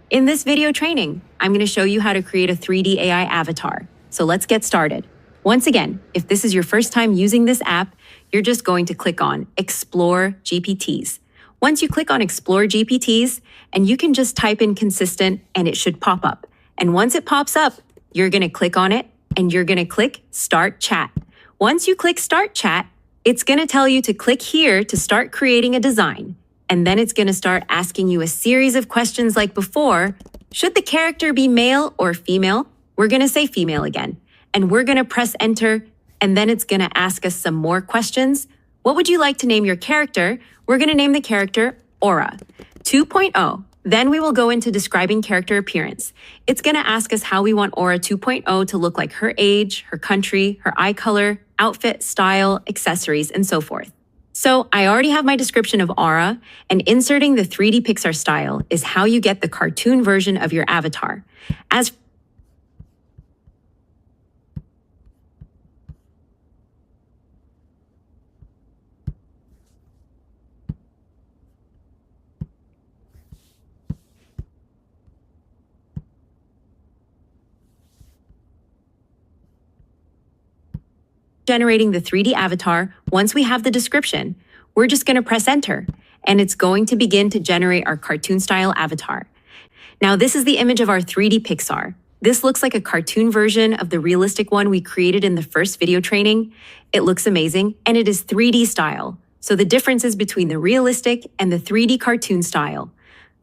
In this video training, I'm going to show you how to create a 3D AI avatar. So let's get started. Once again, if this is your first time using this app, you're just going to click on Explore GPTs. Once you click on Explore GPTs, and you can just type in consistent and it should pop up. And once it pops up, you're going to click on it and you're going to click Start Chat. Once you click Start Chat, it's going to tell you to click here to start creating a design. And then it's going to start asking you a series of questions like before. Should the character be male or female? We're going to say female again. And we're going to press enter. And then it's going to ask us some more questions. What would you like to name your character? We're going to name the character Aura 2.0. Then we will go into describing character appearance. It's going to ask us how we want Aura 2.0 to look like her age, her country, her eye color, outfit, style, accessories, and so forth. So I already have my description of Aura, and inserting the 3D Pixar style is how you get the cartoon version of your avatar. As generating the 3D avatar, once we have the description, we're just going to press enter, and it's going to begin to generate our cartoon style avatar. Now, this is the image of our 3D Pixar. This looks like a cartoon version of the realistic one we created in the first video training. It looks amazing, and it is 3D style. So the differences between the realistic and the 3D cartoon style.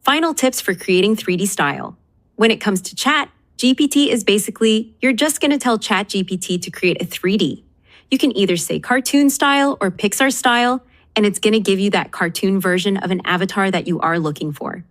Final tips for creating 3D style. When it comes to chat, GPT is basically, you're just going to tell ChatGPT to create a 3D. You can either say cartoon style or Pixar style, and it's going to give you that cartoon version of an avatar that you are looking for.